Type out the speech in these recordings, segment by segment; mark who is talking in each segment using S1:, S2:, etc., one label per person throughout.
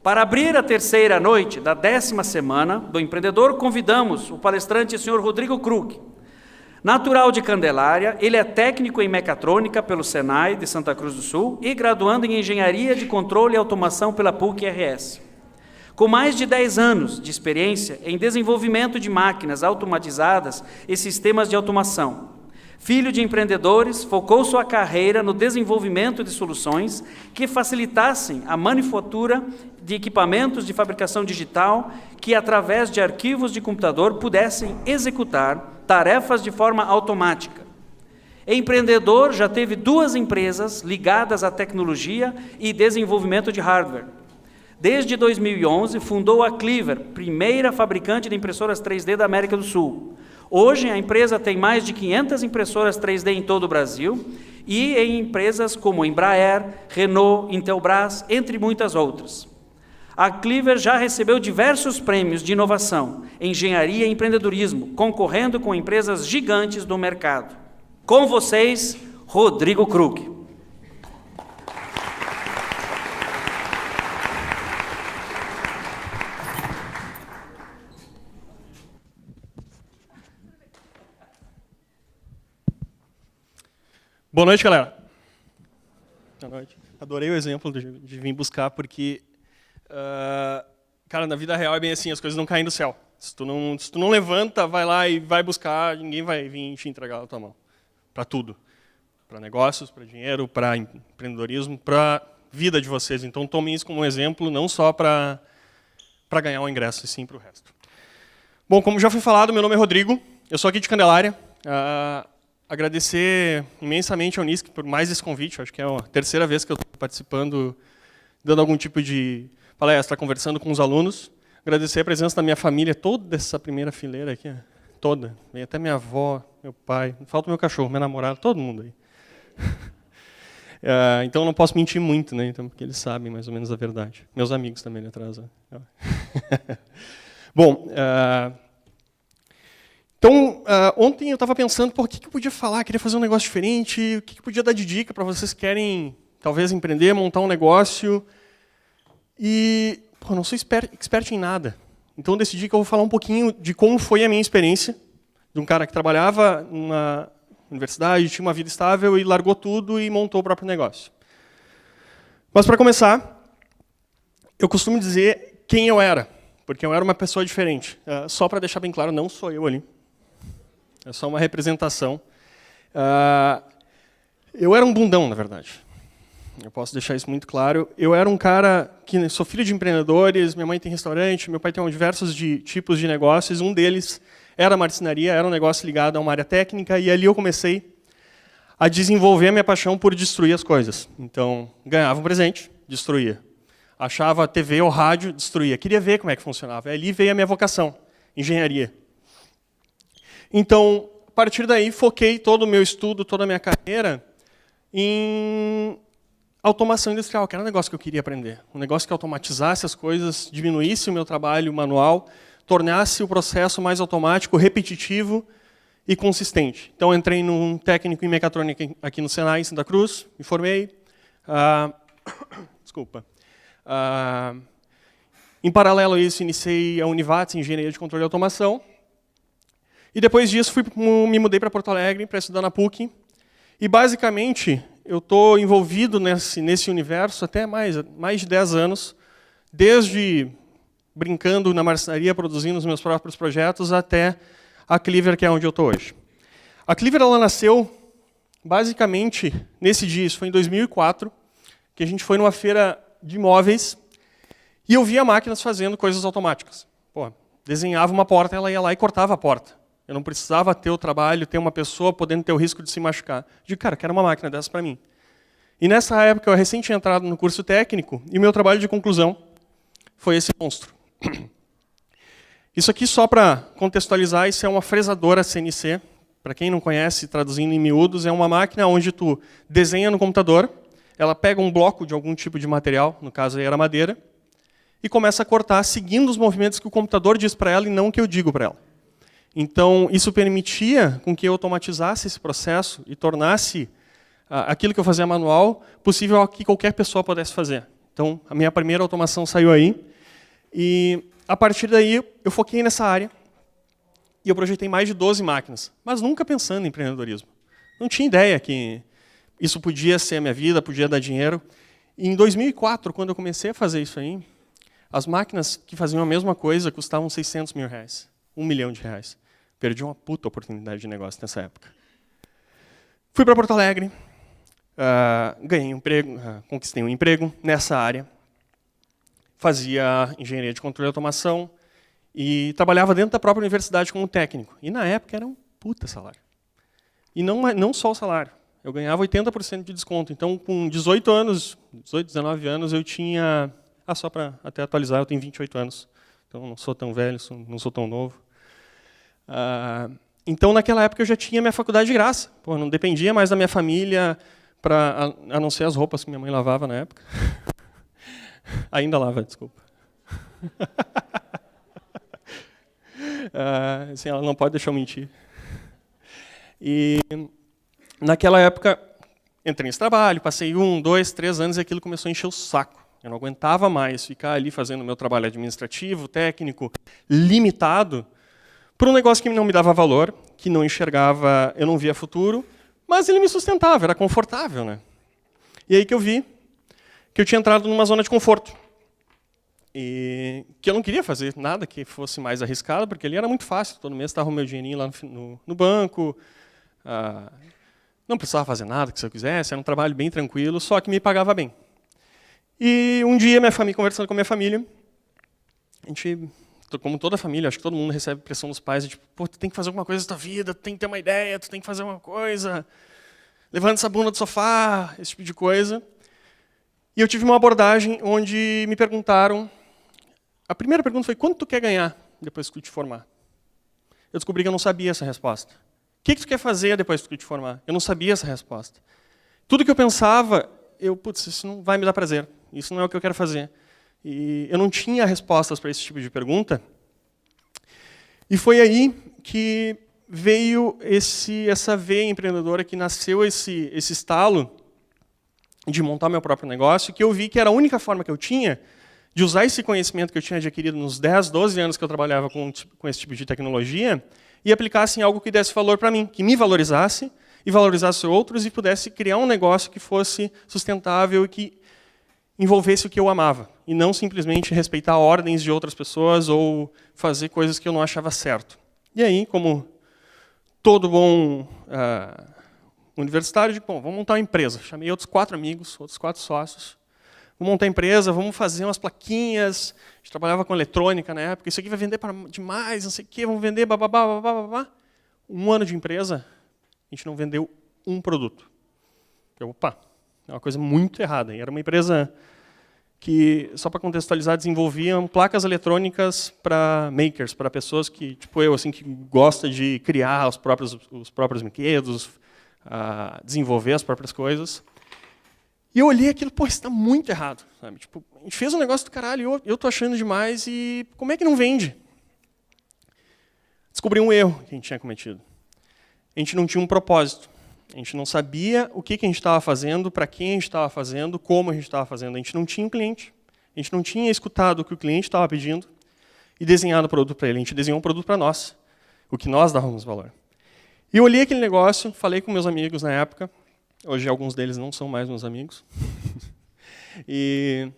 S1: Para abrir a terceira noite da 10ª semana do empreendedor, convidamos o palestrante Sr. Rodrigo Krug. Natural de Candelária, ele é técnico em mecatrônica pelo Senai de Santa Cruz do Sul e graduando em Engenharia de Controle e Automação pela PUC-RS. Com mais de 10 anos de experiência em desenvolvimento de máquinas automatizadas e sistemas de automação, filho de empreendedores, focou sua carreira no desenvolvimento de soluções que facilitassem a manufatura de equipamentos de fabricação digital que, através de arquivos de computador, pudessem executar tarefas de forma automática. Empreendedor, já teve 2 empresas ligadas à tecnologia e desenvolvimento de hardware. Desde 2011, fundou a Cleaver, primeira fabricante de impressoras 3D da América do Sul. Hoje, a empresa tem mais de 500 impressoras 3D em todo o Brasil e em empresas como Embraer, Renault, Intelbras, entre muitas outras. A Cleaver já recebeu diversos prêmios de inovação, engenharia e empreendedorismo, concorrendo com empresas gigantes do mercado. Com vocês, Rodrigo Krug.
S2: Boa noite, galera. Boa noite. Adorei o exemplo de vir buscar, porque, cara, na vida real é bem assim, as coisas não caem do céu. Se tu não levanta, vai lá e vai buscar, ninguém vai vir te entregar na tua mão. Para tudo. Para negócios, para dinheiro, para empreendedorismo, para vida de vocês. Então, tomem isso como um exemplo, não só para ganhar um ingresso, e sim para o resto. Bom, como já foi falado, meu nome é Rodrigo, eu sou aqui de Candelária. Agradecer imensamente ao Unisc por mais esse convite. Acho que é a terceira vez que eu estou participando, dando algum tipo de palestra, conversando com os alunos. Agradecer a presença da minha família, toda essa primeira fileira aqui, toda. Vem até minha avó, meu pai, falta meu cachorro, meu namorado, todo mundo aí. Então, não posso mentir muito, né? Então, porque eles sabem mais ou menos a verdade. Meus amigos também ali atrás. Bom, então, ontem eu estava pensando, por que eu podia falar, queria fazer um negócio diferente, o que eu podia dar de dica para vocês que querem, talvez, empreender, montar um negócio. E, não sou expert em nada. Então, eu decidi que eu vou falar um pouquinho de como foi a minha experiência, de um cara que trabalhava numa universidade, tinha uma vida estável e largou tudo e montou o próprio negócio. Mas, para começar, eu costumo dizer quem eu era, porque eu era uma pessoa diferente. Só para deixar bem claro, não sou eu ali. É só uma representação. Eu era um bundão, na verdade. Eu posso deixar isso muito claro. Eu era um cara que sou filho de empreendedores, minha mãe tem restaurante, meu pai tem diversos tipos de negócios. Um deles era a marcenaria, era um negócio ligado a uma área técnica, e ali eu comecei a desenvolver a minha paixão por destruir as coisas. Então, ganhava um presente, destruía. Achava a TV ou rádio, destruía. Queria ver como é que funcionava. Ali veio a minha vocação, engenharia. Então, a partir daí, foquei todo o meu estudo, toda a minha carreira em automação industrial, que era um negócio que eu queria aprender. Um negócio que automatizasse as coisas, diminuísse o meu trabalho manual, tornasse o processo mais automático, repetitivo e consistente. Então, entrei num técnico em mecatrônica aqui no Senai, em Santa Cruz, me formei. Desculpa. Em paralelo a isso, iniciei a Univates, Engenharia de Controle e Automação. E depois disso, me mudei para Porto Alegre para estudar na PUC. E, basicamente, eu estou envolvido nesse universo até mais de 10 anos, desde brincando na marcenaria, produzindo os meus próprios projetos, até a Cleaver, que é onde eu estou hoje. A Cleaver ela nasceu, basicamente, nesse dia, isso foi em 2004, que a gente foi numa feira de imóveis, e eu via máquinas fazendo coisas automáticas. Desenhava uma porta, ela ia lá e cortava a porta. Eu não precisava ter o trabalho, ter uma pessoa podendo ter o risco de se machucar. Digo, cara, quero uma máquina dessa para mim. E nessa época, eu recém tinha entrado no curso técnico, e o meu trabalho de conclusão foi esse monstro. Isso aqui, só para contextualizar, isso é uma fresadora CNC. Para quem não conhece, traduzindo em miúdos, é uma máquina onde tu desenha no computador, ela pega um bloco de algum tipo de material, no caso aí era madeira, e começa a cortar seguindo os movimentos que o computador diz para ela e não o que eu digo para ela. Então, isso permitia com que eu automatizasse esse processo e tornasse aquilo que eu fazia manual possível que qualquer pessoa pudesse fazer. Então, a minha primeira automação saiu aí. E, a partir daí, eu foquei nessa área. E eu projetei mais de 12 máquinas, mas nunca pensando em empreendedorismo. Não tinha ideia que isso podia ser a minha vida, podia dar dinheiro. E em 2004, quando eu comecei a fazer isso aí, as máquinas que faziam a mesma coisa custavam 600 mil reais, 1 milhão de reais. Perdi uma puta oportunidade de negócio nessa época. Fui para Porto Alegre, ganhei um emprego, conquistei um emprego nessa área, fazia engenharia de controle e automação, e trabalhava dentro da própria universidade como técnico. E na época era um puta salário. E não só o salário. Eu ganhava 80% de desconto. Então, com 18 anos, 18, 19 anos, eu tinha... só para até atualizar, eu tenho 28 anos. Então, não sou tão velho, não sou tão novo. Então, naquela época, eu já tinha minha faculdade de graça. Pô, não dependia mais da minha família, a não ser as roupas que minha mãe lavava na época. Ainda lava, desculpa. Assim, ela não pode deixar eu mentir. E naquela época, entrei nesse trabalho, passei 1, 2, 3 anos e aquilo começou a encher o saco. Eu não aguentava mais ficar ali fazendo o meu trabalho administrativo, técnico, limitado, por um negócio que não me dava valor, que não enxergava, eu não via futuro, mas ele me sustentava, era confortável, né? E aí que eu vi que eu tinha entrado numa zona de conforto. E que eu não queria fazer nada que fosse mais arriscado, porque ali era muito fácil, todo mês estava o meu dinheirinho lá no banco, não precisava fazer nada que se eu quisesse, era um trabalho bem tranquilo, só que me pagava bem. E um dia, conversando com a minha família, a gente, como toda família, acho que todo mundo recebe pressão dos pais, tipo, pô, tu tem que fazer alguma coisa da tua vida, tu tem que ter uma ideia, tu tem que fazer uma coisa, levanta essa bunda do sofá, esse tipo de coisa. E eu tive uma abordagem onde me perguntaram, a primeira pergunta foi, quanto tu quer ganhar depois que tu te formar? Eu descobri que eu não sabia essa resposta. O que tu quer fazer depois que tu te formar? Eu não sabia essa resposta. Tudo que eu pensava, putz, isso não vai me dar prazer, isso não é o que eu quero fazer. E eu não tinha respostas para esse tipo de pergunta. E foi aí que veio essa veia empreendedora, que nasceu esse estalo de montar meu próprio negócio, que eu vi que era a única forma que eu tinha de usar esse conhecimento que eu tinha adquirido nos 10, 12 anos que eu trabalhava com esse tipo de tecnologia e aplicasse em algo que desse valor para mim, que me valorizasse e valorizasse outros e pudesse criar um negócio que fosse sustentável e que envolvesse o que eu amava, e não simplesmente respeitar ordens de outras pessoas ou fazer coisas que eu não achava certo. E aí, como todo bom universitário, eu digo, bom, vamos montar uma empresa. Chamei outros 4 amigos, outros 4 sócios. Vamos montar a empresa, vamos fazer umas plaquinhas. A gente trabalhava com eletrônica na época. Isso aqui vai vender demais, não sei o quê, vamos vender, bababá, bababá. 1 ano de empresa, a gente não vendeu um produto. Opa, é uma coisa muito errada. E era uma empresa que, só para contextualizar, desenvolviam placas eletrônicas para makers, para pessoas que, tipo eu, assim, que gosta de criar os próprios brinquedos, desenvolver as próprias coisas. E eu olhei aquilo, pô, isso está muito errado. Sabe? Tipo, a gente fez um negócio do caralho, eu estou achando demais, e como é que não vende? Descobri um erro que a gente tinha cometido. A gente não tinha um propósito. A gente não sabia o que a gente estava fazendo, para quem a gente estava fazendo, como a gente estava fazendo. A gente não tinha um cliente. A gente não tinha escutado o que o cliente estava pedindo e desenhado o produto para ele. A gente desenhou um produto para nós, o que nós dávamos valor. E eu olhei aquele negócio, falei com meus amigos na época. Hoje alguns deles não são mais meus amigos. E,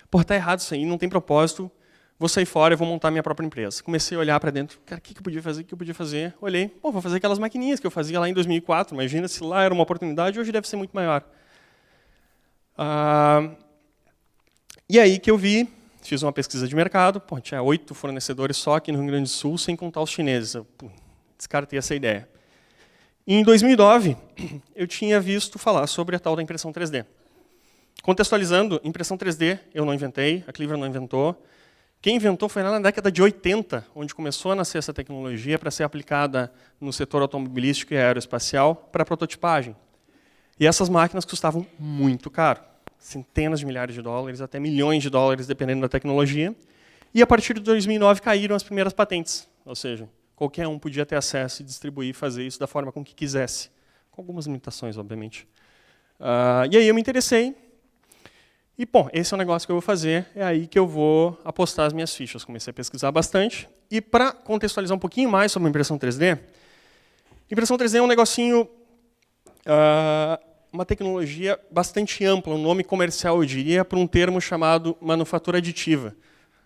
S2: pô, tá errado isso aí, não tem propósito. Vou sair fora e vou montar minha própria empresa. Comecei a olhar para dentro, cara, o que eu podia fazer, o que eu podia fazer? Olhei, pô, vou fazer aquelas maquininhas que eu fazia lá em 2004. Imagina se lá era uma oportunidade, hoje deve ser muito maior. E aí que eu vi, fiz uma pesquisa de mercado, pô, tinha 8 fornecedores só aqui no Rio Grande do Sul, sem contar os chineses. Eu, descartei essa ideia. E em 2009, eu tinha visto falar sobre a tal da impressão 3D. Contextualizando, impressão 3D eu não inventei, a Cleaver não inventou. Quem inventou foi lá na década de 80, onde começou a nascer essa tecnologia para ser aplicada no setor automobilístico e aeroespacial para prototipagem. E essas máquinas custavam muito caro, centenas de milhares de dólares, até milhões de dólares, dependendo da tecnologia. E a partir de 2009 caíram as primeiras patentes, ou seja, qualquer um podia ter acesso e distribuir e fazer isso da forma com que quisesse, com algumas limitações, obviamente. E aí eu me interessei E, bom, esse é o negócio que eu vou fazer, é aí que eu vou apostar as minhas fichas. Comecei a pesquisar bastante. E para contextualizar um pouquinho mais sobre impressão 3D, impressão 3D é um negocinho, uma tecnologia bastante ampla, um nome comercial, eu diria, para um termo chamado manufatura aditiva.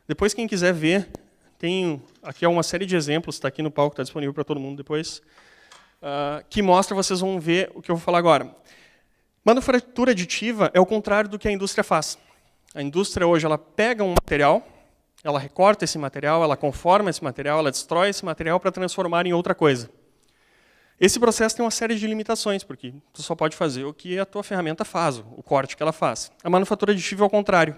S2: Depois, quem quiser ver, tem aqui uma série de exemplos, está aqui no palco, está disponível para todo mundo depois, que mostra, vocês vão ver o que eu vou falar agora. Manufatura aditiva é o contrário do que a indústria faz. A indústria hoje ela pega um material, ela recorta esse material, ela conforma esse material, ela destrói esse material para transformar em outra coisa. Esse processo tem uma série de limitações, porque tu só pode fazer o que a tua ferramenta faz, o corte que ela faz. A manufatura aditiva é o contrário.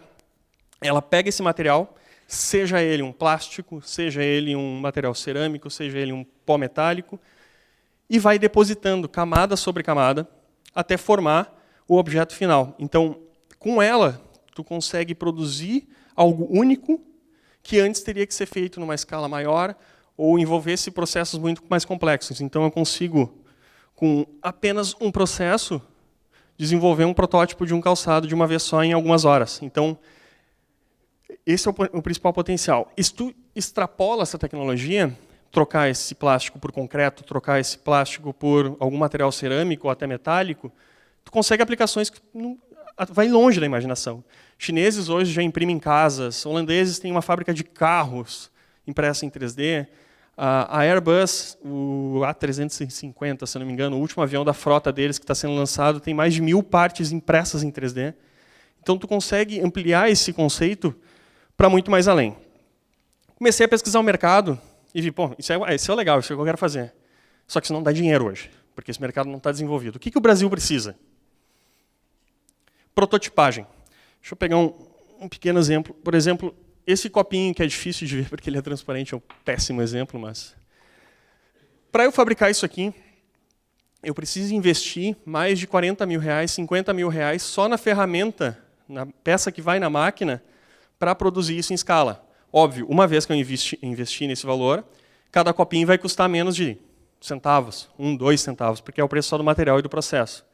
S2: Ela pega esse material, seja ele um plástico, seja ele um material cerâmico, seja ele um pó metálico, e vai depositando camada sobre camada até formar o objeto final. Então, com ela, tu consegue produzir algo único que antes teria que ser feito numa escala maior ou envolvesse processos muito mais complexos. Então, eu consigo, com apenas um processo, desenvolver um protótipo de um calçado de uma vez só em algumas horas. Então, esse é o principal potencial. Se tu extrapola essa tecnologia, trocar esse plástico por concreto, trocar esse plástico por algum material cerâmico ou até metálico, tu consegue aplicações que vai longe da imaginação. Chineses hoje já imprimem casas, holandeses têm uma fábrica de carros impressa em 3D, a Airbus, o A350, se não me engano, o último avião da frota deles que está sendo lançado, tem mais de 1000 partes impressas em 3D. Então, tu consegue ampliar esse conceito para muito mais além. Comecei a pesquisar o mercado e vi, pô, isso é legal, isso é o que eu quero fazer. Só que isso não dá dinheiro hoje, porque esse mercado não está desenvolvido. O que o Brasil precisa? Prototipagem. Deixa eu pegar um pequeno exemplo. Por exemplo, esse copinho que é difícil de ver porque ele é transparente, é um péssimo exemplo, mas... Para eu fabricar isso aqui, eu preciso investir mais de 40 mil reais, 50 mil reais só na ferramenta, na peça que vai na máquina, para produzir isso em escala. Óbvio, uma vez que eu investi nesse valor, cada copinho vai custar menos de centavos, 1, 2 centavos, porque é o preço só do material e do processo.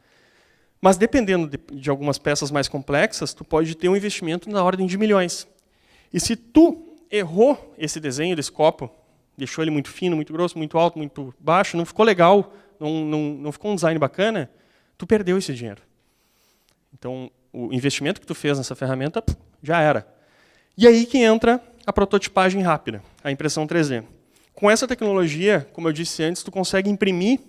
S2: Mas dependendo de algumas peças mais complexas, tu pode ter um investimento na ordem de milhões. E se tu errou esse desenho desse copo, deixou ele muito fino, muito grosso, muito alto, muito baixo, não ficou legal, não ficou um design bacana, tu perdeu esse dinheiro. Então, o investimento que tu fez nessa ferramenta já era. E aí que entra a prototipagem rápida, a impressão 3D. Com essa tecnologia, como eu disse antes, tu consegue imprimir,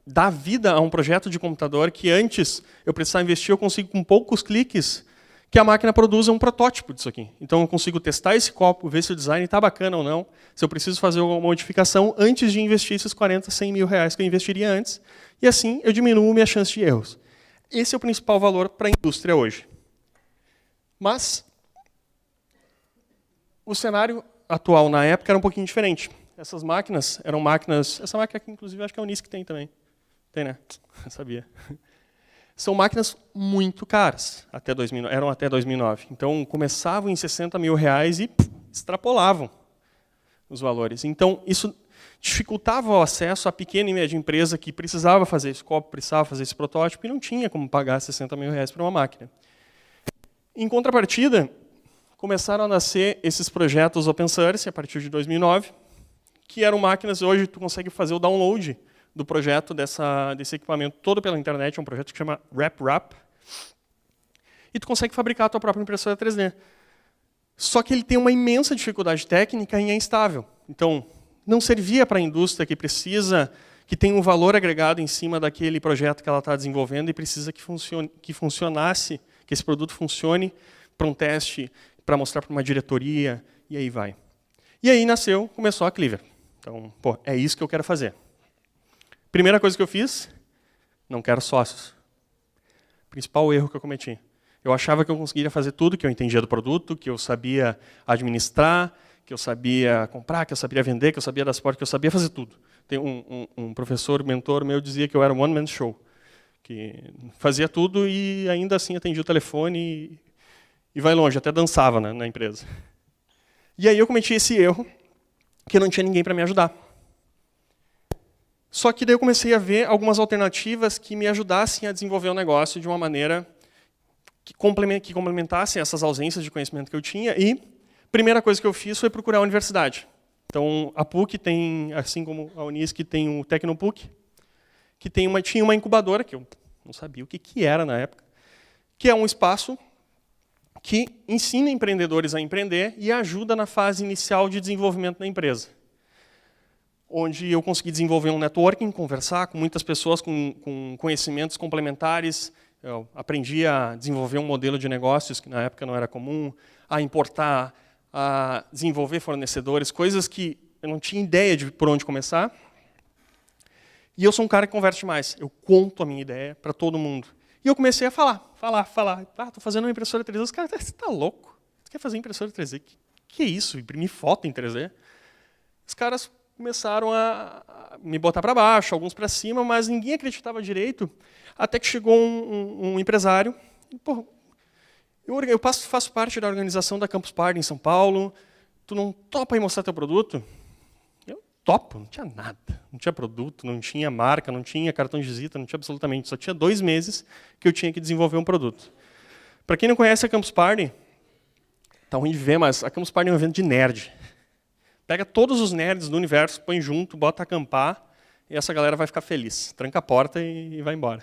S2: dar vida a um projeto de computador que antes eu precisava investir, eu consigo com poucos cliques que a máquina produza um protótipo disso aqui. Então eu consigo testar esse copo, ver se o design está bacana ou não, se eu preciso fazer alguma modificação antes de investir esses 40, 100 mil reais que eu investiria antes, e assim eu diminuo minha chance de erros. Esse é o principal valor para a indústria hoje. Mas o cenário atual na época era um pouquinho diferente. Essas máquinas eram máquinas... Essa máquina aqui, inclusive, acho que é a Unisc que tem também. Tem, né? Eu sabia. São máquinas muito caras, eram até 2009. Então, começavam em 60 mil reais e extrapolavam os valores. Então, isso dificultava o acesso à pequena e média empresa que precisava fazer esse copo, precisava fazer esse protótipo, e não tinha como pagar 60 mil reais para uma máquina. Em contrapartida, começaram a nascer esses projetos open source, a partir de 2009, que eram máquinas, hoje tu consegue fazer o download do projeto desse equipamento todo pela internet, é um projeto que chama RepRap, e tu consegue fabricar a tua própria impressora 3D. Só que ele tem uma imensa dificuldade técnica e é instável. Então, não servia para a indústria que precisa, que tem um valor agregado em cima daquele projeto que ela está desenvolvendo e precisa que funcionasse, que esse produto funcione para um teste, para mostrar para uma diretoria, e aí vai. E aí começou a Cleaver. Então, pô, é isso que eu quero fazer. Primeira coisa que eu fiz, não quero sócios. Principal erro que eu cometi. Eu achava que eu conseguiria fazer tudo, que eu entendia do produto, que eu sabia administrar, que eu sabia comprar, que eu sabia vender, que eu sabia dar suporte, que eu sabia fazer tudo. Tem um professor, mentor meu, dizia que eu era um one-man show, que fazia tudo e ainda assim atendia o telefone e vai longe, até dançava na empresa. E aí eu cometi esse erro, que eu não tinha ninguém para me ajudar. Só que daí eu comecei a ver algumas alternativas que me ajudassem a desenvolver o negócio de uma maneira que complementassem essas ausências de conhecimento que eu tinha. E a primeira coisa que eu fiz foi procurar a universidade. Então, a PUC tem, assim como a Unisc, tem o Tecnopuc, que tinha uma incubadora, que eu não sabia o que era na época, que é um espaço que ensina empreendedores a empreender e ajuda na fase inicial de desenvolvimento da empresa. Onde eu consegui desenvolver um networking, conversar com muitas pessoas com conhecimentos complementares. Eu aprendi a desenvolver um modelo de negócios, que na época não era comum, a importar, a desenvolver fornecedores, coisas que eu não tinha ideia de por onde começar. E eu sou um cara que converte mais. Eu conto a minha ideia para todo mundo. E eu comecei a falar. Estou fazendo uma impressora 3D. Os caras, você está louco? Você quer fazer impressora 3D? Que é isso? Imprimir foto em 3D? Os caras começaram a me botar para baixo, alguns para cima, mas ninguém acreditava direito, até que chegou um empresário. E, pô, eu faço parte da organização da Campus Party em São Paulo. Tu não topa aí mostrar teu produto? Eu topo. Não tinha nada. Não tinha produto, não tinha marca, não tinha cartão de visita, não tinha absolutamente. Só tinha 2 meses que eu tinha que desenvolver um produto. Para quem não conhece a Campus Party, tá ruim de ver, mas a Campus Party é um evento de nerd. Pega todos os nerds do universo, põe junto, bota acampar, e essa galera vai ficar feliz. Tranca a porta e vai embora.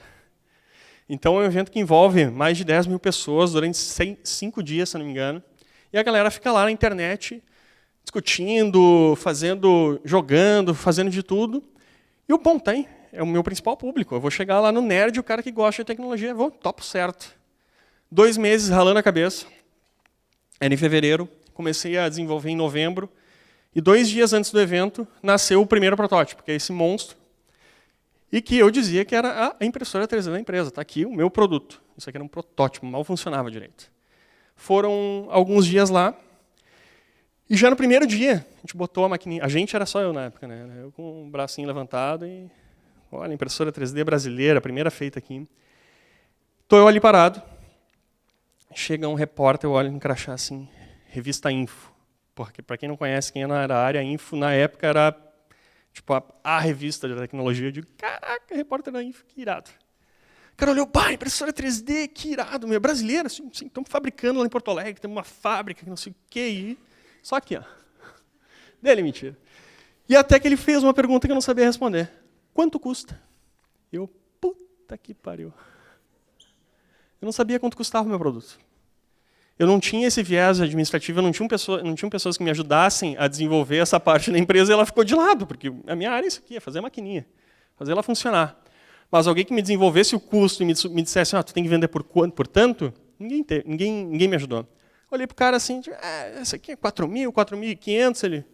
S2: Então, é um evento que envolve mais de 10 mil pessoas durante 5 dias, se não me engano. E a galera fica lá na internet, discutindo, jogando, fazendo de tudo. E o bom tem, é o meu principal público. Eu vou chegar lá no nerd, o cara que gosta de tecnologia, topo certo. 2 meses ralando a cabeça. Era em fevereiro, comecei a desenvolver em novembro. E 2 dias antes do evento, nasceu o primeiro protótipo, que é esse monstro, e que eu dizia que era a impressora 3D da empresa. Está aqui o meu produto. Isso aqui era um protótipo, mal funcionava direito. Foram alguns dias lá, e já no primeiro dia, a gente botou a maquininha. A gente era só eu na época, né? Eu com o bracinho levantado e... Olha, impressora 3D brasileira, a primeira feita aqui. Estou eu ali parado. Chega um repórter, eu olho no crachá assim, revista Info. Porque, para quem não conhece, quem é na área, a Info, na época, era tipo, a revista de tecnologia. Eu digo, caraca, repórter da Info, que irado. O cara olhou, pá, impressora 3D, que irado, meu, brasileira, assim, estamos fabricando lá em Porto Alegre, temos uma fábrica, que não sei o quê. E... Só aqui, ó. Dele, mentira. E até que ele fez uma pergunta que eu não sabia responder. Quanto custa? Eu, puta que pariu. Eu não sabia quanto custava o meu produto. Eu não tinha esse viés administrativo, eu não tinha pessoas que me ajudassem a desenvolver essa parte da empresa, e ela ficou de lado, porque a minha área é isso aqui, é fazer a maquininha, fazer ela funcionar. Mas alguém que me desenvolvesse o custo e me dissesse, tu tem que vender por tanto, ninguém me ajudou. Olhei para o cara assim, essa aqui é 4.000, 4.500, ele,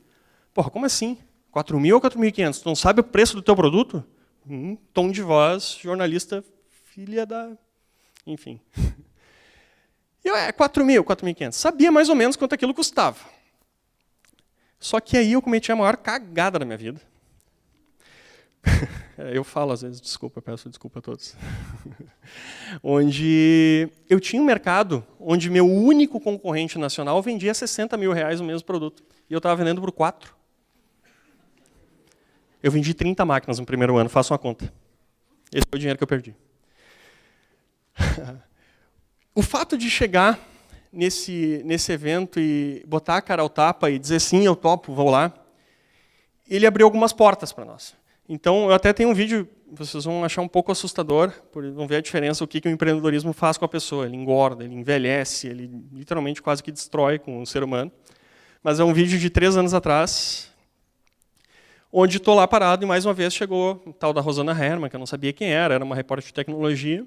S2: porra, como assim? 4.000 ou 4.500? Tu não sabe o preço do teu produto? Tom de voz, jornalista, filha da... Enfim... Eu, 4.000, 4.500. Sabia mais ou menos quanto aquilo custava. Só que aí eu cometi a maior cagada da minha vida. Eu falo às vezes, desculpa, peço desculpa a todos. Onde eu tinha um mercado onde meu único concorrente nacional vendia R$60 mil o mesmo produto. E eu estava vendendo por 4. Eu vendi 30 máquinas no primeiro ano, façam a conta. Esse foi o dinheiro que eu perdi. O fato de chegar nesse evento e botar a cara ao tapa e dizer sim, eu topo, vou lá, ele abriu algumas portas para nós. Então, eu até tenho um vídeo, vocês vão achar um pouco assustador, vão ver a diferença, o que o empreendedorismo faz com a pessoa. Ele engorda, ele envelhece, ele literalmente quase que destrói com o ser humano. Mas é um vídeo de 3 anos atrás, onde estou lá parado e mais uma vez chegou o tal da Rosana Herman, que eu não sabia quem era uma repórter de tecnologia.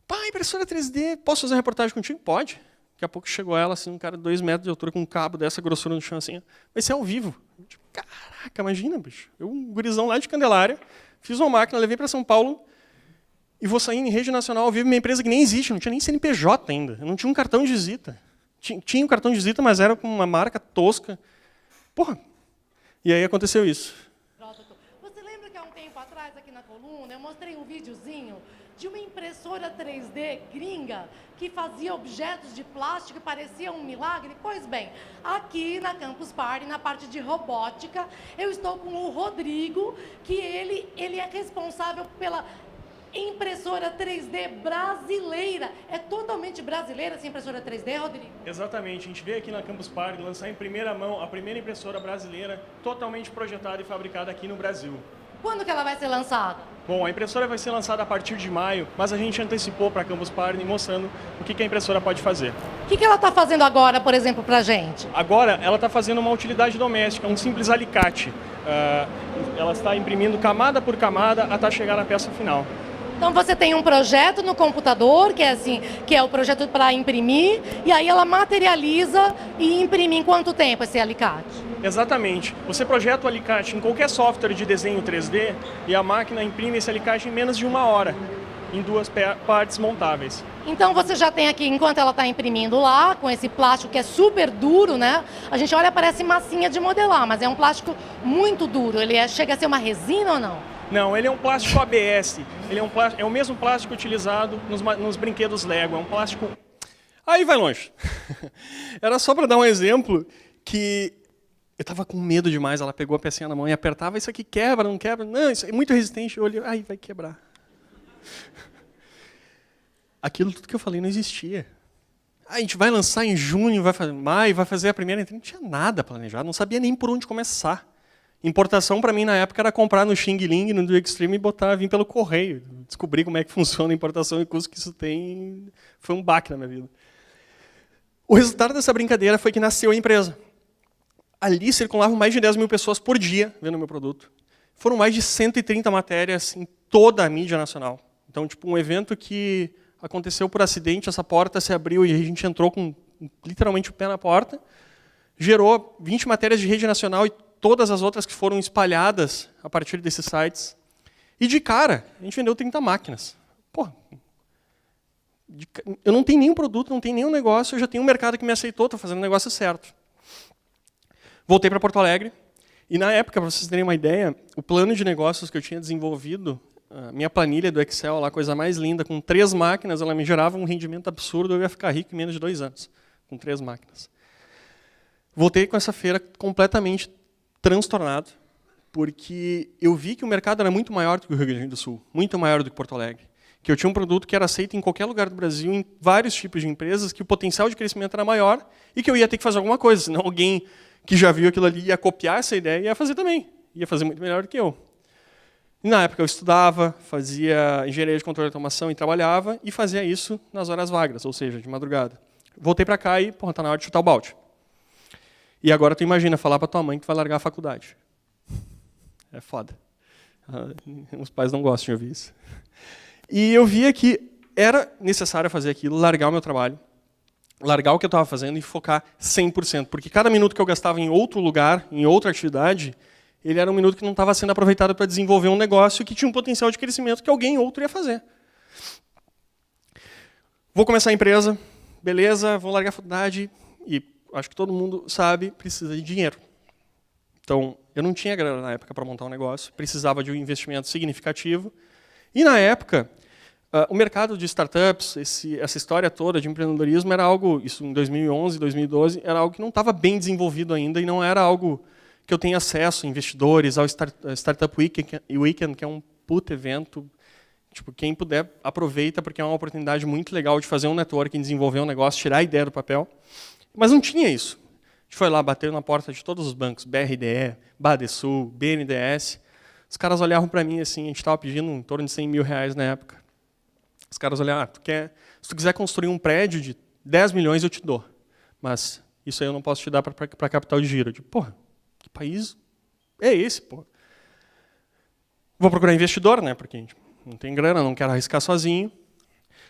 S2: Pá, impressora 3D, posso fazer uma reportagem contigo? Pode. Daqui a pouco chegou ela, assim, um cara de 2 metros de altura, com um cabo dessa grossura no chão, assim. Vai ser ao vivo. Tipo, caraca, imagina, bicho. Eu, um gurizão lá de Candelária, fiz uma máquina, levei para São Paulo e vou sair em rede nacional ao vivo, minha empresa que nem existe, não tinha nem CNPJ ainda. Eu não tinha um cartão de visita. Tinha um cartão de visita, mas era com uma marca tosca. Porra. E aí aconteceu isso.
S3: Você lembra que há um tempo atrás, aqui na coluna, eu mostrei um videozinho de uma impressora 3D gringa que fazia objetos de plástico e parecia um milagre? Pois bem, aqui na Campus Party, na parte de robótica, eu estou com o Rodrigo, que ele é responsável pela impressora 3D brasileira. É totalmente brasileira essa impressora 3D, Rodrigo?
S2: Exatamente. A gente veio aqui na Campus Party lançar em primeira mão a primeira impressora brasileira totalmente projetada e fabricada aqui no Brasil.
S3: Quando que ela vai ser lançada?
S2: Bom, a impressora vai ser lançada a partir de maio, mas a gente antecipou para a Campus Party mostrando o que a impressora pode fazer.
S3: O que ela está fazendo agora, por exemplo, para a gente?
S2: Agora, ela está fazendo uma utilidade doméstica, um simples alicate. Ela está imprimindo camada por camada até chegar na peça final.
S3: Então você tem um projeto no computador, que é o projeto para imprimir, e aí ela materializa e imprime em quanto tempo esse alicate?
S2: Exatamente. Você projeta o alicate em qualquer software de desenho 3D e a máquina imprime esse alicate em menos de 1 hora, em 2 partes montáveis.
S3: Então você já tem aqui, enquanto ela está imprimindo lá, com esse plástico que é super duro, né? A gente olha, parece massinha de modelar, mas é um plástico muito duro. Ele chega a ser uma resina ou não?
S2: Não, ele é um plástico ABS. Ele é o mesmo plástico utilizado nos brinquedos Lego. É um plástico... Aí vai longe. Era só para dar um exemplo que eu estava com medo demais. Ela pegou a pecinha na mão e apertava. Isso aqui quebra, não quebra? Não, isso é muito resistente. Eu olhei, ai, vai quebrar. Aquilo tudo que eu falei não existia. A gente vai lançar em junho, vai fazer maio, vai fazer a primeira entrega. Não tinha nada planejado, não sabia nem por onde começar. Importação, para mim, na época, era comprar no Xing Ling, no Do Extreme, e vir pelo correio. Descobrir como é que funciona a importação e o custo que isso tem foi um baque na minha vida. O resultado dessa brincadeira foi que nasceu a empresa. Ali circulavam mais de 10 mil pessoas por dia vendo o meu produto. Foram mais de 130 matérias em toda a mídia nacional. Então, tipo, um evento que aconteceu por acidente, essa porta se abriu e a gente entrou com literalmente o pé na porta, gerou 20 matérias de rede nacional e todas as outras que foram espalhadas a partir desses sites. E de cara, a gente vendeu 30 máquinas. Pô, eu não tenho nenhum produto, não tenho nenhum negócio, eu já tenho um mercado que me aceitou, estou fazendo o negócio certo. Voltei para Porto Alegre, e na época, para vocês terem uma ideia, o plano de negócios que eu tinha desenvolvido, a minha planilha do Excel, lá, a coisa mais linda, com 3 máquinas, ela me gerava um rendimento absurdo, eu ia ficar rico em menos de 2 anos, com 3 máquinas. Voltei com essa feira completamente transtornado, porque eu vi que o mercado era muito maior do que o Rio Grande do Sul, muito maior do que Porto Alegre. Que eu tinha um produto que era aceito em qualquer lugar do Brasil, em vários tipos de empresas, que o potencial de crescimento era maior e que eu ia ter que fazer alguma coisa, senão alguém que já viu aquilo ali ia copiar essa ideia e ia fazer também. Ia fazer muito melhor do que eu. E na época eu estudava, fazia engenharia de controle de automação e trabalhava, e fazia isso nas horas vagas, ou seja, de madrugada. Voltei para cá e, porra, tá na hora de chutar o balde. E agora tu imagina falar para tua mãe que tu vai largar a faculdade. É foda. Os pais não gostam de ouvir isso. E eu via que era necessário fazer aquilo, largar o meu trabalho, largar o que eu estava fazendo e focar 100%. Porque cada minuto que eu gastava em outro lugar, em outra atividade, ele era um minuto que não estava sendo aproveitado para desenvolver um negócio que tinha um potencial de crescimento que alguém outro ia fazer. Vou começar a empresa, beleza, vou largar a faculdade e acho que todo mundo sabe, precisa de dinheiro. Então, eu não tinha grana na época para montar um negócio, precisava de um investimento significativo. E na época, o mercado de startups, essa história toda de empreendedorismo era algo, isso em 2011, 2012, era algo que não estava bem desenvolvido ainda e não era algo que eu tenha acesso a investidores, ao Startup Weekend, que é um puto evento. Tipo, quem puder, aproveita, porque é uma oportunidade muito legal de fazer um networking, desenvolver um negócio, tirar a ideia do papel. Mas não tinha isso. A gente foi lá, bateu na porta de todos os bancos, BRDE, Badesul, BNDES. Os caras olhavam para mim assim, a gente estava pedindo em torno de 100 mil reais na época. Os caras olhavam, se tu quiser construir um prédio de 10 milhões, eu te dou. Mas isso aí eu não posso te dar para capital de giro. Eu digo, porra, que país é esse, porra? Vou procurar investidor, né? Porque a gente não tem grana, não quero arriscar sozinho.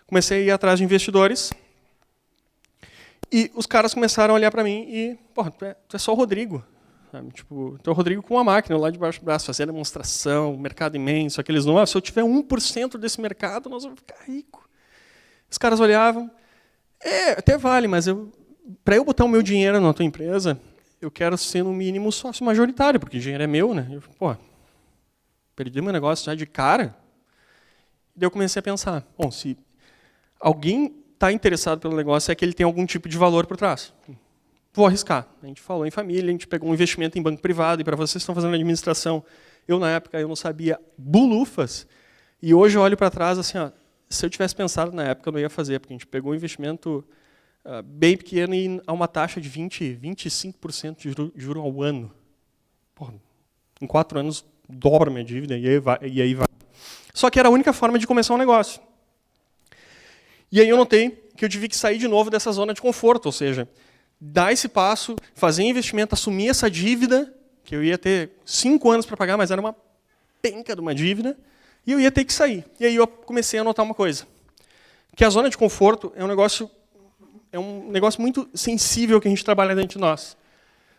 S2: Comecei a ir atrás de investidores. E os caras começaram a olhar para mim e, porra, tu é só o Rodrigo. Sabe? Tipo, tu é o Rodrigo com uma máquina lá debaixo do braço, fazer a demonstração, mercado imenso, aqueles números. Se eu tiver 1% desse mercado, nós vamos ficar ricos. Os caras olhavam, até vale, mas para eu botar o meu dinheiro na tua empresa, eu quero ser, no mínimo, sócio majoritário, porque o dinheiro é meu, né? Perdi meu negócio já de cara. E daí eu comecei a pensar, bom, se alguém está interessado pelo negócio, é que ele tem algum tipo de valor por trás. Vou arriscar. A gente falou em família, a gente pegou um investimento em banco privado, e para vocês que estão fazendo administração, eu, na época, eu não sabia bulufas E hoje eu olho para trás, assim, ó, se eu tivesse pensado na época, eu não ia fazer, porque a gente pegou um investimento bem pequeno e a uma taxa de 25% de juro ao ano. Porra, em 4 anos, dobra a minha dívida e aí vai. Só que era a única forma de começar um negócio. E aí eu notei que eu tive que sair de novo dessa zona de conforto, ou seja, dar esse passo, fazer investimento, assumir essa dívida, que eu ia ter 5 anos para pagar, mas era uma penca de uma dívida, e eu ia ter que sair. E aí eu comecei a notar uma coisa, que a zona de conforto é um negócio muito sensível que a gente trabalha dentro de nós.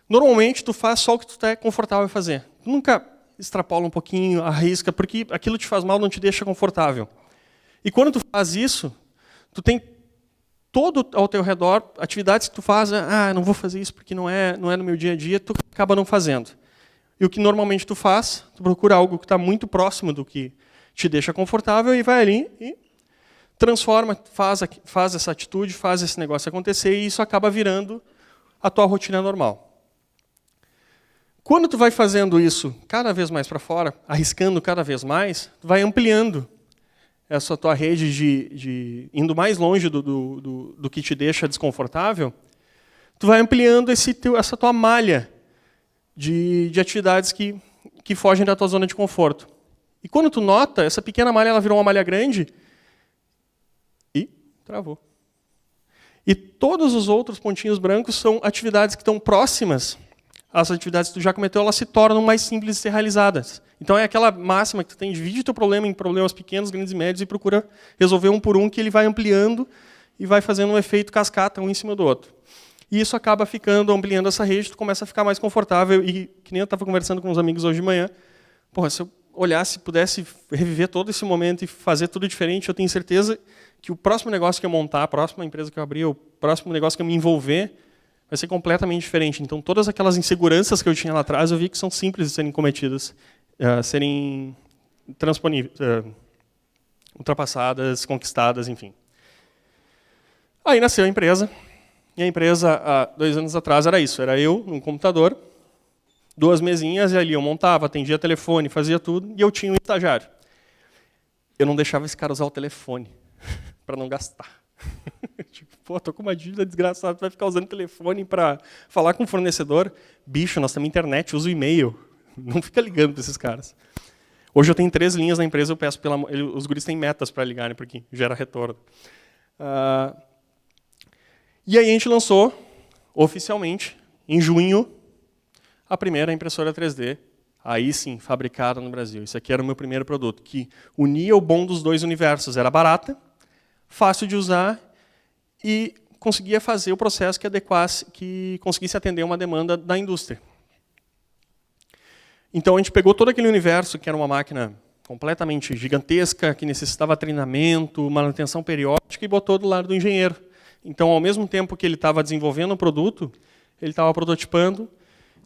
S2: Normalmente, tu faz só o que tu está confortável em fazer. Tu nunca extrapola um pouquinho, arrisca, porque aquilo te faz mal, não te deixa confortável. E quando tu faz isso, tu tem todo ao teu redor, atividades que tu faz, não vou fazer isso porque não é no meu dia a dia, tu acaba não fazendo. E o que normalmente tu faz, tu procura algo que está muito próximo do que te deixa confortável e vai ali e transforma, faz essa atitude, faz esse negócio acontecer e isso acaba virando a tua rotina normal. Quando tu vai fazendo isso cada vez mais para fora, arriscando cada vez mais, tu vai ampliando essa tua rede indo mais longe do que te deixa desconfortável, tu vai ampliando essa tua malha de atividades que fogem da tua zona de conforto. E quando tu nota, essa pequena malha ela virou uma malha grande e travou. E todos os outros pontinhos brancos são atividades que estão próximas às atividades que tu já cometeu, elas se tornam mais simples de ser realizadas. Então é aquela máxima que tu tem, divide o teu problema em problemas pequenos, grandes e médios e procura resolver um por um, que ele vai ampliando e vai fazendo um efeito cascata um em cima do outro. E isso acaba ampliando essa rede, tu começa a ficar mais confortável e, que nem eu estava conversando com uns amigos hoje de manhã, se eu olhasse, pudesse reviver todo esse momento e fazer tudo diferente, eu tenho certeza que o próximo negócio que eu montar, a próxima empresa que eu abrir, o próximo negócio que eu me envolver, vai ser completamente diferente. Então, todas aquelas inseguranças que eu tinha lá atrás, eu vi que são simples de serem cometidas, serem ultrapassadas, conquistadas, enfim. Aí nasceu a empresa. E a empresa, há 2 anos atrás, era isso. Era eu, num computador, 2 mesinhas, e ali eu montava, atendia telefone, fazia tudo, e eu tinha um estagiário. Eu não deixava esse cara usar o telefone, para não gastar. Tipo, tô com uma dívida desgraçada, tu vai ficar usando telefone para falar com o fornecedor. Bicho, nós temos internet, usa o e-mail. Não fica ligando para esses caras. Hoje eu tenho 3 linhas na empresa, eu peço os guris têm metas para ligarem, porque gera retorno. E aí a gente lançou, oficialmente, em junho, a primeira impressora 3D, aí sim, fabricada no Brasil. Isso aqui era o meu primeiro produto, que unia o bom dos 2 universos. Era barata, fácil de usar e conseguia fazer o processo que conseguisse atender uma demanda da indústria. Então a gente pegou todo aquele universo, que era uma máquina completamente gigantesca, que necessitava treinamento, manutenção periódica, e botou do lado do engenheiro. Então, ao mesmo tempo que ele estava desenvolvendo o produto, ele estava prototipando,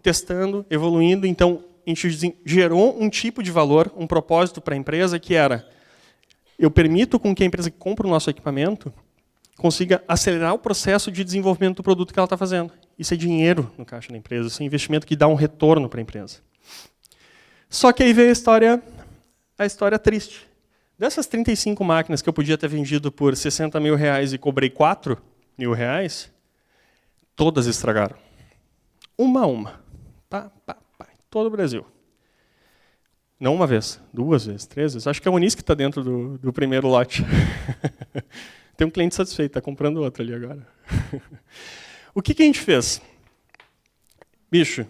S2: testando, evoluindo. Então, a gente gerou um tipo de valor, um propósito para a empresa, que era: eu permito com que a empresa que compra o nosso equipamento consiga acelerar o processo de desenvolvimento do produto que ela está fazendo. Isso é dinheiro no caixa da empresa, isso é investimento que dá um retorno para a empresa. Só que aí veio a história triste. Dessas 35 máquinas que eu podia ter vendido por R$60 mil e cobrei R$4 mil, todas estragaram. Uma a uma. Todo o Brasil. Não uma vez, 2 vezes, 3 vezes. Acho que é a Unis que está dentro do primeiro lote. Tem um cliente satisfeito, está comprando outro ali agora. O que a gente fez? Bicho,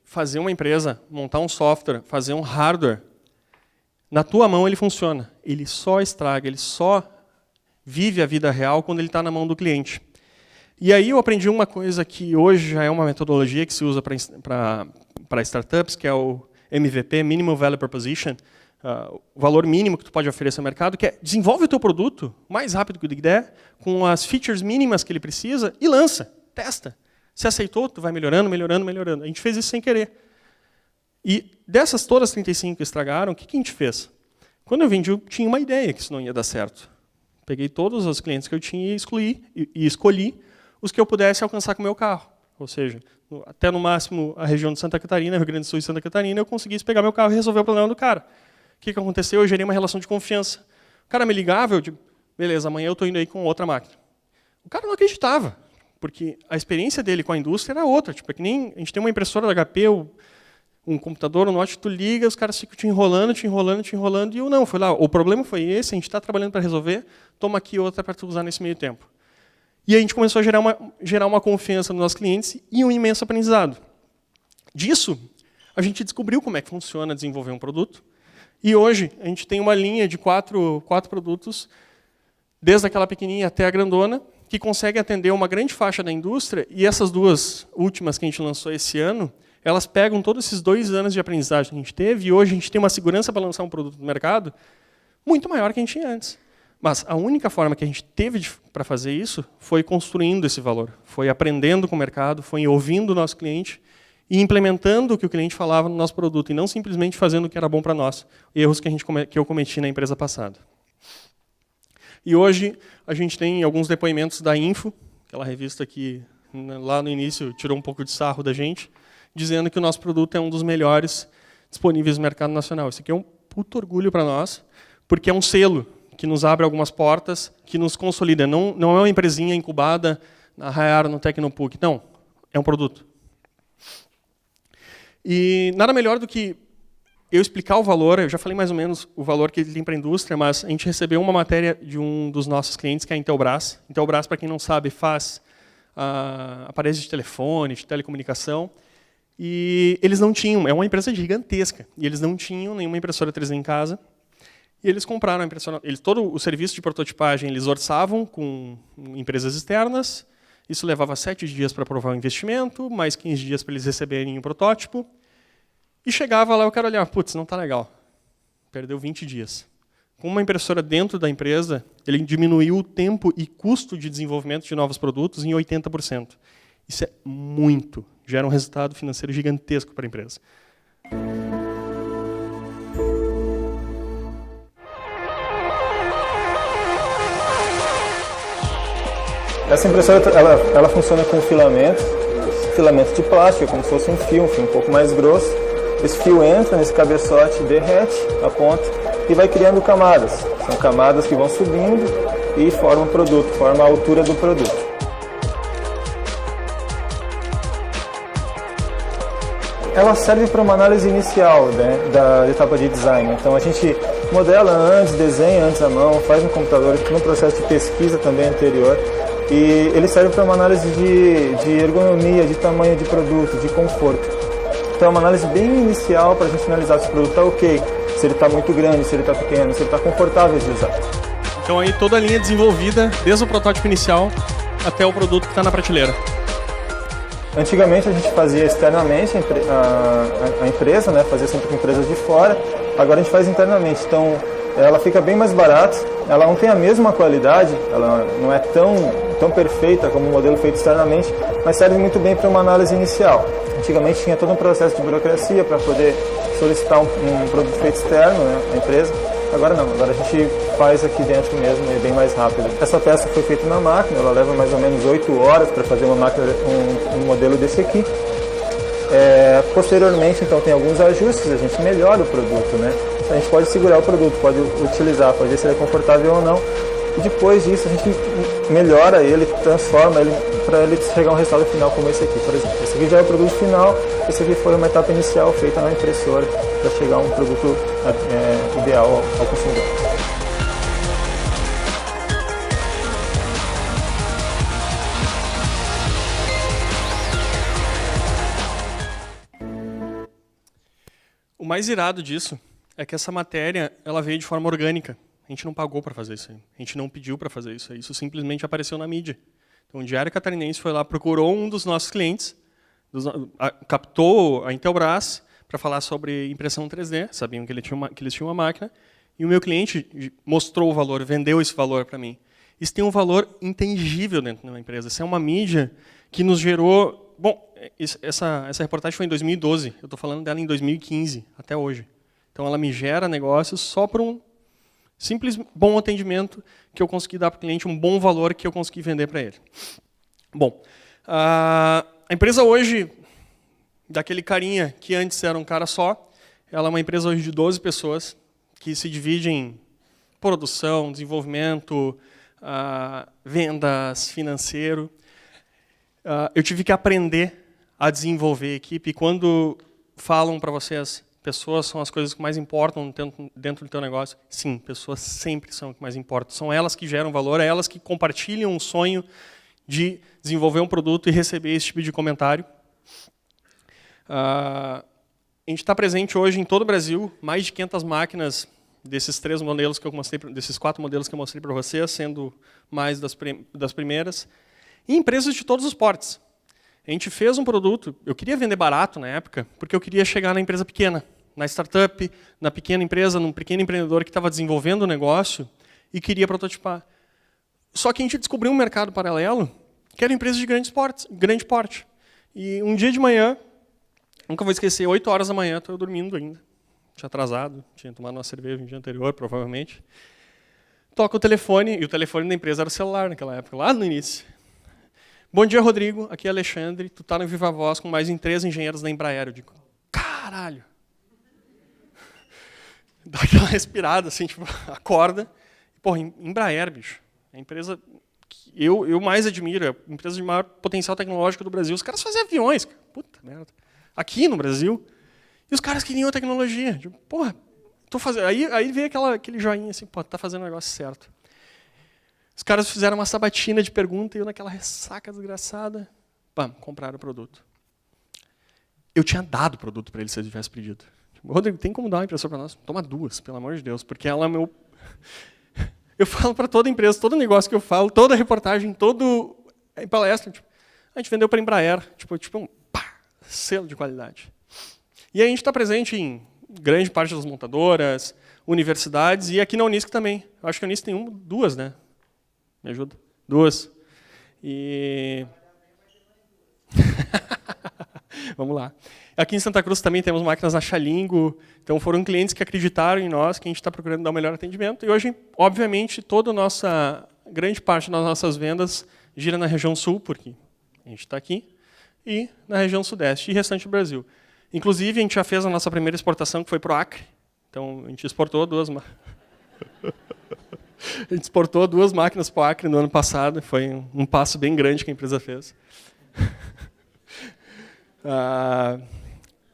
S2: fazer uma empresa, montar um software, fazer um hardware, na tua mão ele funciona. Ele só estraga, ele só vive a vida real quando ele está na mão do cliente. E aí eu aprendi uma coisa que hoje já é uma metodologia que se usa para startups, que é o MVP, Minimum Value Proposition, o valor mínimo que tu pode oferecer ao mercado, que é: desenvolve o teu produto o mais rápido que der, com as features mínimas que ele precisa, e lança, testa. Se aceitou, tu vai melhorando, melhorando, melhorando. A gente fez isso sem querer. E dessas todas 35 que estragaram, o que a gente fez? Quando eu vendi, eu tinha uma ideia que isso não ia dar certo. Peguei todos os clientes que eu tinha e escolhi os que eu pudesse alcançar com o meu carro. Ou seja, até no máximo a região de Santa Catarina, Rio Grande do Sul e Santa Catarina, eu conseguisse pegar meu carro e resolver o problema do cara. O que aconteceu? Eu gerei uma relação de confiança. O cara me ligava, eu digo, beleza, amanhã eu estou indo aí com outra máquina. O cara não acreditava, porque a experiência dele com a indústria era outra. Tipo, é que nem a gente tem uma impressora da HP, um computador, um notebook, tu liga, os caras ficam te enrolando, e eu não, foi lá, o problema foi esse, a gente está trabalhando para resolver, toma aqui outra para tu usar nesse meio tempo. E a gente começou a gerar uma confiança nos nossos clientes e um imenso aprendizado. Disso, a gente descobriu como é que funciona desenvolver um produto, e hoje a gente tem uma linha de quatro produtos, desde aquela pequenininha até a grandona, que consegue atender uma grande faixa da indústria, e essas duas últimas que a gente lançou esse ano, elas pegam todos esses 2 anos de aprendizagem que a gente teve, e hoje a gente tem uma segurança para lançar um produto no mercado muito maior que a gente tinha antes. Mas a única forma que a gente teve para fazer isso foi construindo esse valor, foi aprendendo com o mercado, foi ouvindo o nosso cliente e implementando o que o cliente falava no nosso produto, e não simplesmente fazendo o que era bom para nós, erros que eu cometi na empresa passada. E hoje a gente tem alguns depoimentos da Info, aquela revista que lá no início tirou um pouco de sarro da gente, dizendo que o nosso produto é um dos melhores disponíveis no mercado nacional. Isso aqui é um puto orgulho para nós, porque é um selo que nos abre algumas portas, que nos consolida. Não é uma empresinha incubada na Raiar, no Tecnopuc. Não, é um produto. E nada melhor do que eu explicar o valor, eu já falei mais ou menos o valor que ele tem para a indústria, mas a gente recebeu uma matéria de um dos nossos clientes, que é a Intelbras. Intelbras, para quem não sabe, faz aparelhos de telefone, de telecomunicação, e eles não tinham, é uma empresa gigantesca, e eles não tinham nenhuma impressora 3D em casa, e eles compraram a impressora, todo o serviço de prototipagem eles orçavam com empresas externas, isso levava 7 dias para aprovar o investimento, mais 15 dias para eles receberem o protótipo, e chegava lá, eu quero olhar, putz, não está legal, perdeu 20 dias. Com uma impressora dentro da empresa, ele diminuiu o tempo e custo de desenvolvimento de novos produtos em 80%. Isso é muito, gera um resultado financeiro gigantesco para a empresa.
S4: Essa impressora ela funciona com filamento de plástico, como se fosse um fio um pouco mais grosso. Esse fio entra nesse cabeçote, derrete a ponta e vai criando camadas. São camadas que vão subindo e formam o produto, formam a altura do produto. Ela serve para uma análise inicial, né, da etapa de design. Então a gente modela antes, desenha antes à mão, faz no computador, no processo de pesquisa também anterior. E ele serve para uma análise de ergonomia, de tamanho de produto, de conforto. Então é uma análise bem inicial para a gente analisar se o produto está ok, se ele está muito grande, se ele está pequeno, se ele está confortável de usar.
S2: Então aí toda a linha desenvolvida, desde o protótipo inicial até o produto que está na prateleira.
S4: Antigamente a gente fazia externamente a empresa, né? Fazia sempre com empresas de fora, agora a gente faz internamente. Então ela fica bem mais barata, ela não tem a mesma qualidade, ela não é tão perfeita como o modelo feito externamente, mas serve muito bem para uma análise inicial. Antigamente tinha todo um processo de burocracia para poder solicitar um produto feito externo, né, à empresa. Agora não, agora a gente faz aqui dentro mesmo, é bem mais rápido. Essa peça foi feita na máquina, ela leva mais ou menos 8 horas para fazer um modelo desse aqui. Posteriormente, então, tem alguns ajustes, a gente melhora o produto, né? A gente pode segurar o produto, pode utilizar, pode ver se ele é confortável ou não. E depois disso a gente melhora ele, transforma ele para ele chegar a um resultado final como esse aqui, por exemplo. Esse aqui já é o produto final, esse aqui foi uma etapa inicial feita na impressora para chegar a um produto ideal ao consumidor.
S2: O mais irado disso é que essa matéria ela veio de forma orgânica. A gente não pagou para fazer isso aí. A gente não pediu para fazer isso aí. Isso simplesmente apareceu na mídia. Então, o Diário Catarinense foi lá, procurou um dos nossos clientes, captou a Intelbras para falar sobre impressão 3D, sabiam que eles tinham uma máquina, e o meu cliente mostrou o valor, vendeu esse valor para mim. Isso tem um valor intangível dentro de uma empresa. Isso é uma mídia que nos gerou... Bom, essa reportagem foi em 2012, eu estou falando dela em 2015, até hoje. Então, ela me gera negócios só por um simples bom atendimento que eu consegui dar para o cliente, um bom valor que eu consegui vender para ele. Bom, a empresa hoje, daquele carinha que antes era um cara só, ela é uma empresa hoje de 12 pessoas, que se divide em produção, desenvolvimento, vendas, financeiro. Eu tive que aprender a desenvolver equipe. E quando falam para vocês, pessoas são as coisas que mais importam dentro do teu negócio, sim, pessoas sempre são o que mais importam. São elas que geram valor, é elas que compartilham o sonho de desenvolver um produto e receber esse tipo de comentário. A gente está presente hoje em todo o Brasil, mais de 500 máquinas desses 4 modelos que eu mostrei para vocês, sendo mais das primeiras, e empresas de todos os portes. A gente fez um produto, eu queria vender barato na época, porque eu queria chegar na empresa pequena, na startup, na pequena empresa, num pequeno empreendedor que estava desenvolvendo o negócio e queria prototipar. Só que a gente descobriu um mercado paralelo, que era empresas de grande porte. E um dia de manhã, nunca vou esquecer, 8 horas da manhã, estou dormindo ainda. Tinha atrasado, tinha tomado uma cerveja no dia anterior, provavelmente. Toca o telefone, e o telefone da empresa era o celular naquela época, lá no início. Bom dia, Rodrigo. Aqui é Alexandre. Tu tá no Viva Voz com mais 3 engenheiros da Embraer. Eu digo, caralho. Dá aquela respirada, assim, tipo, acorda. Porra, Embraer, bicho. É a empresa que eu mais admiro, é a empresa de maior potencial tecnológico do Brasil. Os caras fazem aviões, cara. Puta merda. Aqui no Brasil. E os caras queriam a tecnologia. Eu digo, porra, tô fazendo. Aí veio aquele joinha assim, pô, tá fazendo o negócio certo. Os caras fizeram uma sabatina de pergunta e eu naquela ressaca desgraçada, pam, compraram o produto. Eu tinha dado o produto para ele se ele tivesse pedido. Rodrigo, tem como dar uma impressora para nós? Toma 2, pelo amor de Deus, porque ela é meu... Eu falo para toda empresa, todo negócio que eu falo, toda reportagem, todo palestra, tipo, a gente vendeu para a Embraer, tipo um selo de qualidade. E a gente está presente em grande parte das montadoras, universidades, e aqui na Unisc também. Eu acho que a Unisc tem 2, né? Me ajuda? 2. E... Vamos lá. Aqui em Santa Cruz também temos máquinas na Xalingo. Então foram clientes que acreditaram em nós, que a gente está procurando dar o melhor atendimento. E hoje, obviamente, grande parte das nossas vendas gira na região sul, porque a gente está aqui, e na região sudeste e restante do Brasil. Inclusive, a gente já fez a nossa primeira exportação, que foi para o Acre. Então, a gente exportou 2 A gente exportou 2 máquinas para o Acre no ano passado. Foi um passo bem grande que a empresa fez.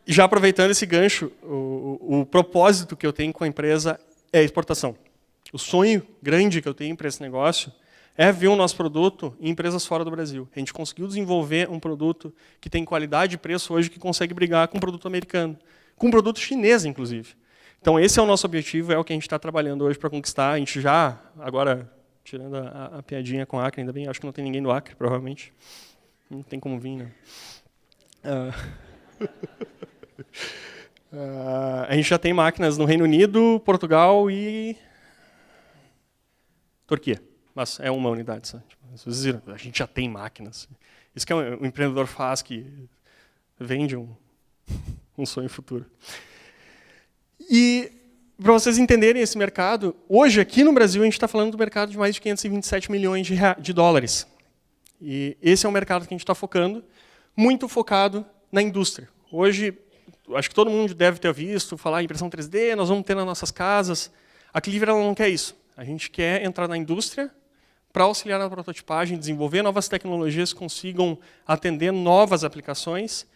S2: Já aproveitando esse gancho, o propósito que eu tenho com a empresa é a exportação. O sonho grande que eu tenho para esse negócio é ver o nosso produto em empresas fora do Brasil. A gente conseguiu desenvolver um produto que tem qualidade e preço hoje que consegue brigar com um produto americano, com um produto chinês, inclusive. Então, esse é o nosso objetivo, é o que a gente está trabalhando hoje para conquistar. A gente já, agora, tirando a piadinha com a Acre, ainda bem, acho que não tem ninguém do Acre, provavelmente. Não tem como vir, né? A gente já tem máquinas no Reino Unido, Portugal e Turquia. Mas é uma unidade só. Vocês viram, a gente já tem máquinas. Isso que o empreendedor faz, que vende um sonho futuro. E, para vocês entenderem esse mercado, hoje, aqui no Brasil, a gente está falando do mercado de mais de 527 milhões de dólares. E esse é um mercado que a gente está focando, muito focado na indústria. Hoje, acho que todo mundo deve ter visto falar em impressão 3D, nós vamos ter nas nossas casas. A Cleaver ela não quer isso. A gente quer entrar na indústria para auxiliar na prototipagem, desenvolver novas tecnologias que consigam atender novas aplicações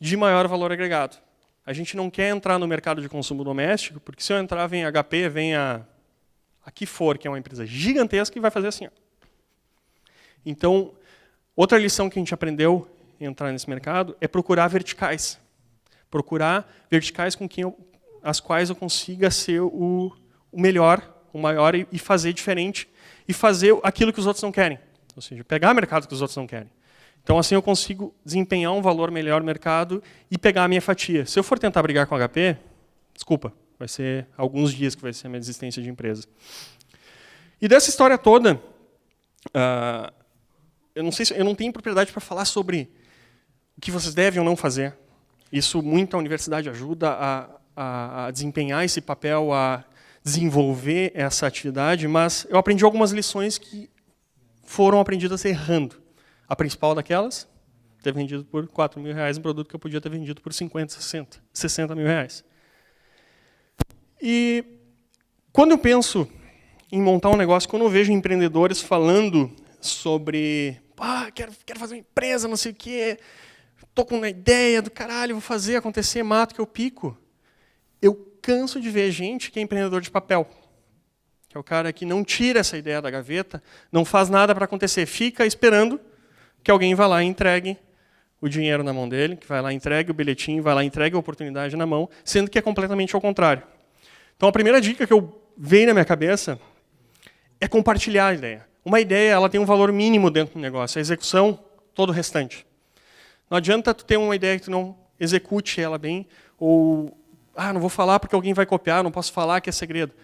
S2: de maior valor agregado. A gente não quer entrar no mercado de consumo doméstico, porque se eu entrar, vem a HP, vem a Kifor, que é uma empresa gigantesca, e vai fazer assim. Ó. Então, outra lição que a gente aprendeu em entrar nesse mercado é procurar verticais. Procurar verticais com as quais eu consiga ser o melhor, o maior, e fazer diferente, e fazer aquilo que os outros não querem. Ou seja, pegar mercado que os outros não querem. Então, assim, eu consigo desempenhar um valor melhor no mercado e pegar a minha fatia. Se eu for tentar brigar com a HP, desculpa, vai ser alguns dias que vai ser a minha existência de empresa. E dessa história toda, eu não tenho propriedade para falar sobre o que vocês devem ou não fazer. Isso muito a universidade ajuda a desempenhar esse papel, a desenvolver essa atividade, mas eu aprendi algumas lições que foram aprendidas errando. A principal daquelas, ter vendido por R$4.000 um produto que eu podia ter vendido por 50, 60 mil reais. E Quando eu penso em montar um negócio, quando eu vejo empreendedores falando sobre quero fazer uma empresa, não sei o quê, estou com uma ideia do caralho, vou fazer acontecer, mato que eu pico. Eu canso de ver gente que é empreendedor de papel. Que é o cara que não tira essa ideia da gaveta, não faz nada para acontecer, fica esperando que alguém vá lá e entregue o dinheiro na mão dele, que vai lá e entregue o bilhetinho, vai lá e entregue a oportunidade na mão, sendo que é completamente ao contrário. Então, a primeira dica que veio na minha cabeça é compartilhar a ideia. Uma ideia ela tem um valor mínimo dentro do negócio, a execução, todo o restante. Não adianta tu ter uma ideia que tu não execute ela bem, ou não vou falar porque alguém vai copiar, não posso falar que é segredo.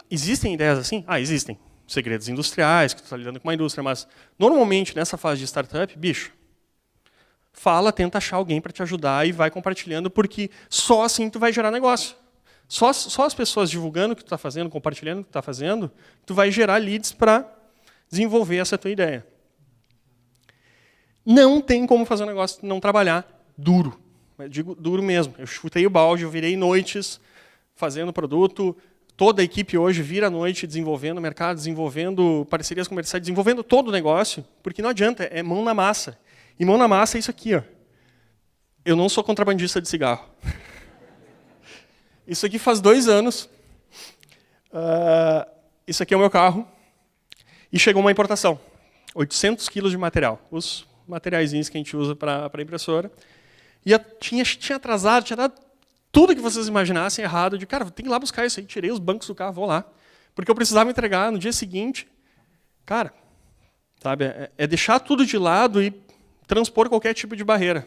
S2: Existem ideias assim? Existem. Segredos industriais, que tu está lidando com uma indústria, mas normalmente nessa fase de startup, bicho, tenta achar alguém para te ajudar e vai compartilhando, porque só assim tu vai gerar negócio. Só as pessoas divulgando o que tu está fazendo, compartilhando o que tu está fazendo, tu vai gerar leads para desenvolver essa tua ideia. Não tem como fazer um negócio não trabalhar duro. Eu digo duro mesmo. Eu chutei o balde, eu virei noites fazendo produto. Toda a equipe hoje vira à noite desenvolvendo mercado, desenvolvendo parcerias comerciais, desenvolvendo todo o negócio, porque não adianta, é mão na massa. E mão na massa é isso aqui. Eu não sou contrabandista de cigarro. Isso aqui faz 2 anos. Isso aqui é o meu carro. E chegou uma importação. 800 quilos de material. Os materiaizinhos que a gente usa para a impressora. E tinha atrasado, tinha dado tudo que vocês imaginassem errado. De, cara, tem que ir lá buscar isso aí. Tirei os bancos do carro, vou lá. Porque eu precisava entregar no dia seguinte. Cara, sabe, é deixar tudo de lado e transpor qualquer tipo de barreira.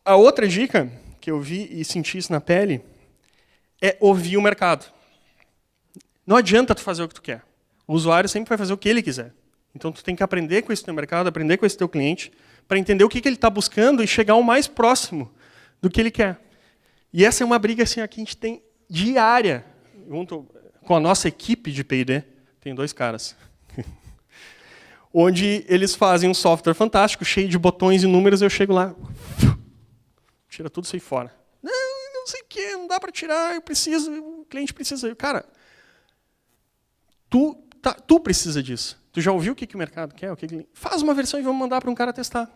S2: A outra dica que eu vi e senti isso na pele é ouvir o mercado. Não adianta tu fazer o que tu quer. O usuário sempre vai fazer o que ele quiser. Então tu tem que aprender com esse teu mercado, aprender com esse teu cliente, para entender o que ele está buscando e chegar o mais próximo do que ele quer. E essa é uma briga assim, que a gente tem diária, junto com a nossa equipe de P&D, tem 2 caras, onde eles fazem um software fantástico, cheio de botões e números, eu chego lá, tira tudo isso aí fora. Não sei o que, não dá para tirar, eu preciso, o cliente precisa. Cara, tu precisa disso. Tu já ouviu o que o mercado quer? Faz uma versão e vamos mandar para um cara testar.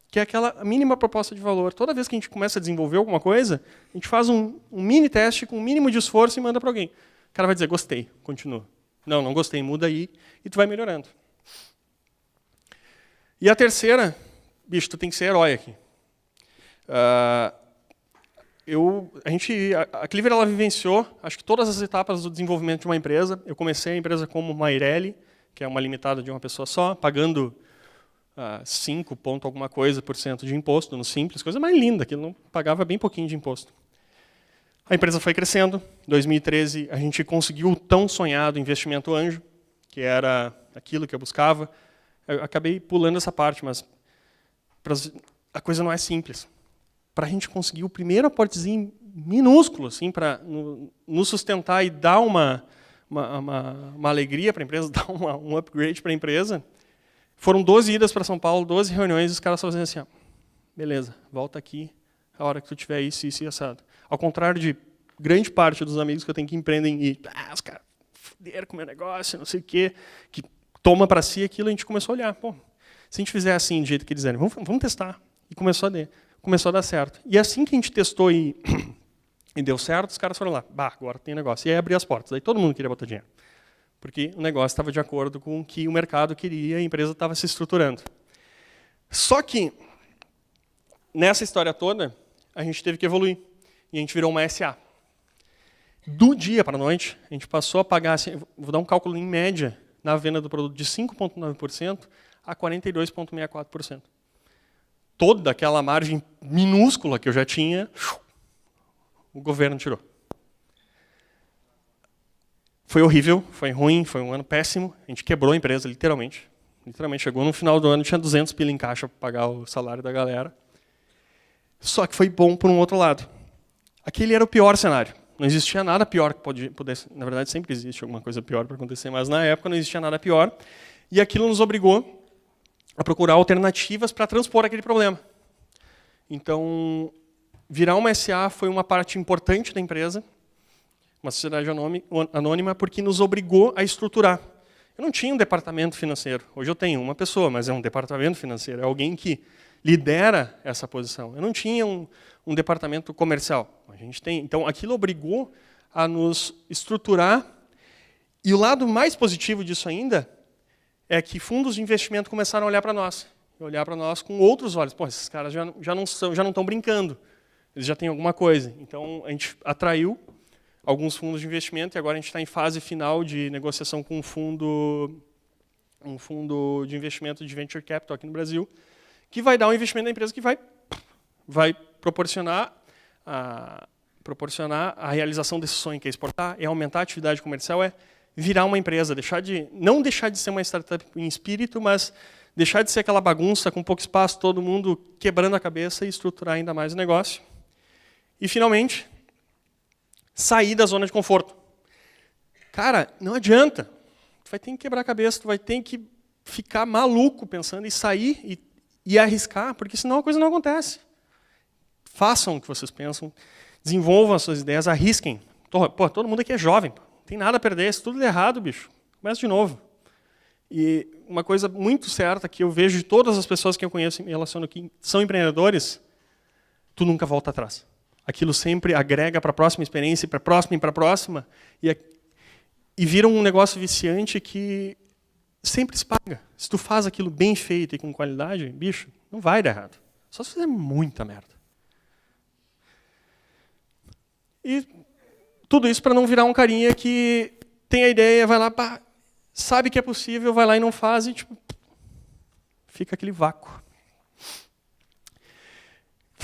S2: Que é aquela mínima proposta de valor. Toda vez que a gente começa a desenvolver alguma coisa, a gente faz um mini teste com um mínimo de esforço e manda para alguém. O cara vai dizer, gostei, continua. Não gostei, muda aí, e tu vai melhorando. E a terceira, bicho, tu tem que ser herói aqui. A Cleaver ela vivenciou, acho que todas as etapas do desenvolvimento de uma empresa. Eu comecei a empresa como uma Eireli, que é uma limitada de uma pessoa só, pagando 5 ponto alguma coisa por cento de imposto no Simples, coisa mais linda, que não pagava bem pouquinho de imposto. A empresa foi crescendo. Em 2013, a gente conseguiu o tão sonhado investimento anjo, que era aquilo que eu buscava. Eu acabei pulando essa parte, mas a coisa não é simples. Para a gente conseguir o primeiro aportezinho minúsculo, assim, para nos sustentar e dar uma alegria para a empresa, dar um upgrade para a empresa, foram 12 idas para São Paulo, 12 reuniões, e os caras só fazendo assim, beleza, volta aqui, a hora que tu tiver isso e assado. Ao contrário de grande parte dos amigos que eu tenho que empreendem e os caras fuderam com o meu negócio, não sei o quê, que toma para si aquilo, a gente começou a olhar, se a gente fizer assim, do jeito que eles dizem, vamos testar. E começou a dar certo. E assim que a gente testou e deu certo, os caras foram lá, agora tem negócio. E aí abriu as portas, aí todo mundo queria botar dinheiro. Porque o negócio estava de acordo com o que o mercado queria, a empresa estava se estruturando. Só que, nessa história toda, a gente teve que evoluir. E a gente virou uma SA. Do dia para a noite, a gente passou a pagar, assim, vou dar um cálculo em média, na venda do produto de 5,9% a 42,64%. Toda aquela margem minúscula que eu já tinha, o governo tirou. Foi horrível, foi ruim, foi um ano péssimo. A gente quebrou a empresa, literalmente. Literalmente, chegou no final do ano, tinha 200 pila em caixa para pagar o salário da galera. Só que foi bom por um outro lado. Aquele era o pior cenário. Não existia nada pior que pudesse... Na verdade, sempre existe alguma coisa pior para acontecer, mas na época não existia nada pior. E aquilo nos obrigou a procurar alternativas para transpor aquele problema. Então, virar uma SA foi uma parte importante da empresa. uma sociedade anônima porque nos obrigou a estruturar. Eu não tinha um departamento financeiro. Hoje eu tenho uma pessoa, mas é um departamento financeiro. É alguém que lidera essa posição. Eu não tinha um departamento comercial. A gente tem. Então, aquilo obrigou a nos estruturar. E o lado mais positivo disso ainda é que fundos de investimento começaram a olhar para nós. Olhar para nós com outros olhos. Pô, esses caras já não estão brincando. Eles já têm alguma coisa. Então, a gente atraiu alguns fundos de investimento e agora a gente está em fase final de negociação com um fundo de investimento de venture capital aqui no Brasil, que vai dar um investimento na empresa que vai proporcionar a realização desse sonho, que é exportar, é aumentar a atividade comercial, é virar uma empresa, não deixar de ser uma startup em espírito, mas deixar de ser aquela bagunça com pouco espaço, todo mundo quebrando a cabeça e estruturar ainda mais o negócio. E, finalmente, sair da zona de conforto. Cara, não adianta. Tu vai ter que quebrar a cabeça, tu vai ter que ficar maluco pensando em sair e arriscar, porque senão a coisa não acontece. Façam o que vocês pensam, desenvolvam as suas ideias, arrisquem. Pô, todo mundo aqui é jovem, pô. Não tem nada a perder, se tudo der errado, bicho, começa de novo. E uma coisa muito certa que eu vejo de todas as pessoas que eu conheço e me relaciono que são empreendedores, tu nunca volta atrás. Aquilo sempre agrega para a próxima experiência, para a próxima e para a próxima, e vira um negócio viciante que sempre se paga. Se tu faz aquilo bem feito e com qualidade, bicho, não vai dar errado. Só se fizer muita merda. E tudo isso para não virar um carinha que tem a ideia, vai lá, pá, sabe que é possível, vai lá e não faz, e tipo, fica aquele vácuo.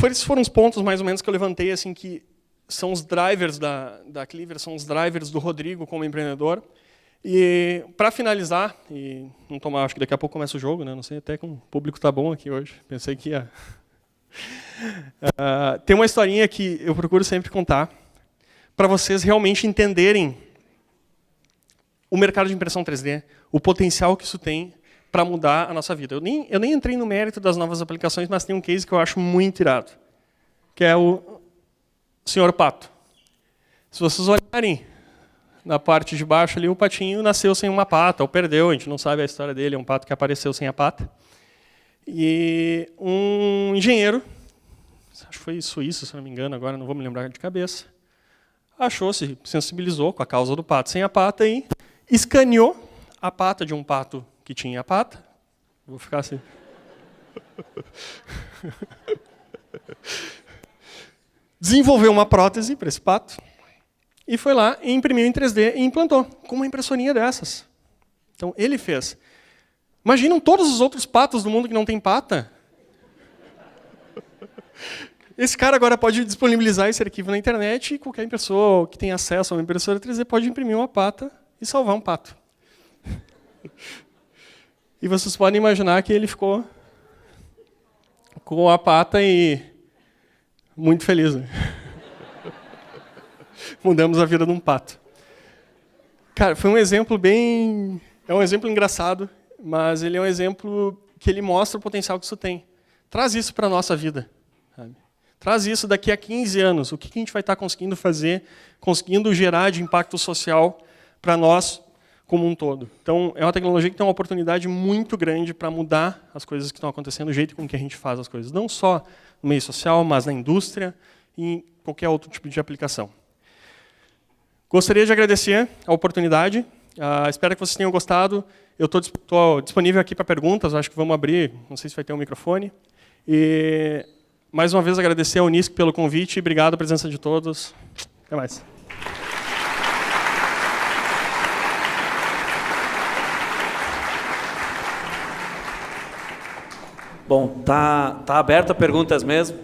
S2: Esses foram os pontos, mais ou menos, que eu levantei, assim, que são os drivers da Cleaver, são os drivers do Rodrigo como empreendedor. E, para finalizar, e não tomar, acho que daqui a pouco começa o jogo, né? Não sei até que o público está bom aqui hoje. Pensei que ia... tem uma historinha que eu procuro sempre contar, para vocês realmente entenderem o mercado de impressão 3D, o potencial que isso tem para mudar a nossa vida. Eu nem entrei no mérito das novas aplicações, mas tem um case que eu acho muito irado, que é o Sr. Pato. Se vocês olharem na parte de baixo ali, o patinho nasceu sem uma pata, ou perdeu, a gente não sabe a história dele, é um pato que apareceu sem a pata. E um engenheiro, acho que foi suíço, se não me engano, agora não vou me lembrar de cabeça, se sensibilizou com a causa do pato sem a pata e escaneou a pata de um pato que tinha a pata. Vou ficar assim. Desenvolveu uma prótese para esse pato e foi lá e imprimiu em 3D e implantou com uma impressorinha dessas. Então, ele fez. Imaginam todos os outros patos do mundo que não tem pata? Esse cara agora pode disponibilizar esse arquivo na internet e qualquer pessoa que tem acesso a uma impressora 3D pode imprimir uma pata e salvar um pato. E vocês podem imaginar que ele ficou com a pata e muito feliz. Né? Mudamos a vida de um pato. Cara, foi um exemplo é um exemplo engraçado, mas ele é um exemplo que ele mostra o potencial que isso tem. Traz isso para a nossa vida. Sabe? Traz isso daqui a 15 anos. O que a gente vai estar conseguindo fazer, conseguindo gerar de impacto social para nós como um todo. Então, é uma tecnologia que tem uma oportunidade muito grande para mudar as coisas que estão acontecendo, o jeito com que a gente faz as coisas. Não só no meio social, mas na indústria e em qualquer outro tipo de aplicação. Gostaria de agradecer a oportunidade. Espero que vocês tenham gostado. Eu estou disponível aqui para perguntas. Acho que vamos abrir. Não sei se vai ter um microfone. E, mais uma vez, agradecer ao Unisc pelo convite. Obrigado a presença de todos. Até mais.
S1: Bom, tá aberto a perguntas mesmo.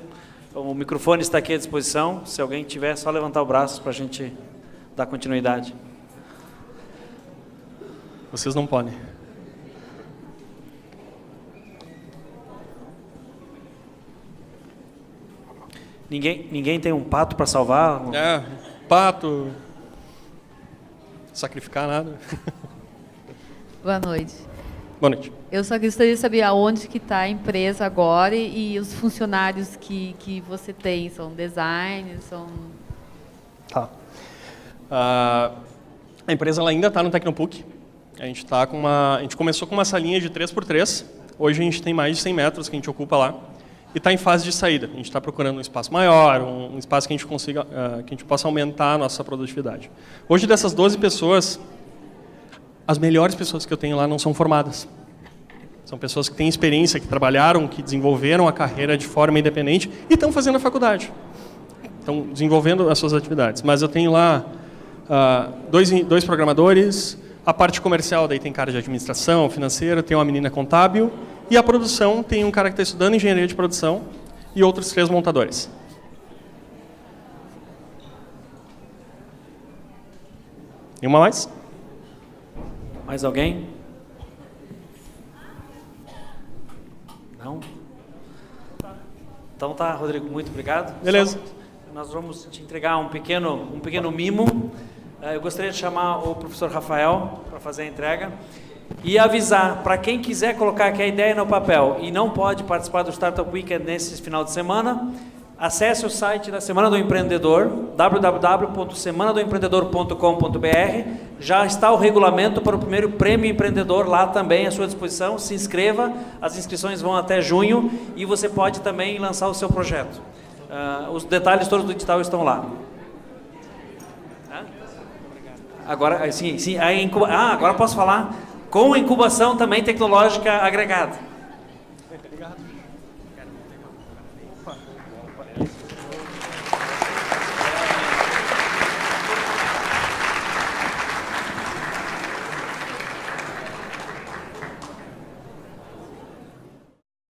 S1: O microfone está aqui à disposição. Se alguém tiver, é só levantar o braço para a gente dar continuidade.
S2: Vocês não podem.
S1: Ninguém tem um pato para salvar?
S2: Pato. Sacrificar nada.
S5: Boa noite.
S2: Boa noite.
S5: Eu só gostaria de saber aonde que está a empresa agora e os funcionários que você tem. São designers, são...
S2: Tá. A empresa ela ainda está no Tecnopuc. A gente começou com uma salinha de 3x3. Hoje a gente tem mais de 100 metros que a gente ocupa lá. E está em fase de saída. A gente está procurando um espaço maior, um espaço que a gente consiga, que a gente possa aumentar a nossa produtividade. Hoje, dessas 12 pessoas, as melhores pessoas que eu tenho lá não são formadas. São pessoas que têm experiência, que trabalharam, que desenvolveram a carreira de forma independente e estão fazendo a faculdade. Estão desenvolvendo as suas atividades. Mas eu tenho lá dois programadores, a parte comercial daí tem cara de administração, financeira, tem uma menina contábil, e a produção tem um cara que está estudando engenharia de produção e outros 3 montadores. E uma mais?
S1: Mais alguém? Não? Então tá, Rodrigo, muito obrigado.
S2: Beleza.
S1: Nós vamos te entregar um pequeno mimo. Eu gostaria de chamar o professor Rafael para fazer a entrega e avisar para quem quiser colocar aqui a ideia no papel e não pode participar do Startup Weekend nesse final de semana, acesse o site da Semana do Empreendedor, www.semanadoempreendedor.com.br. Já está o regulamento para o primeiro Prêmio Empreendedor lá também à sua disposição. Se inscreva, as inscrições vão até junho e você pode também lançar o seu projeto. Os detalhes todos do edital estão lá. Agora, sim, agora posso falar com incubação também tecnológica agregada.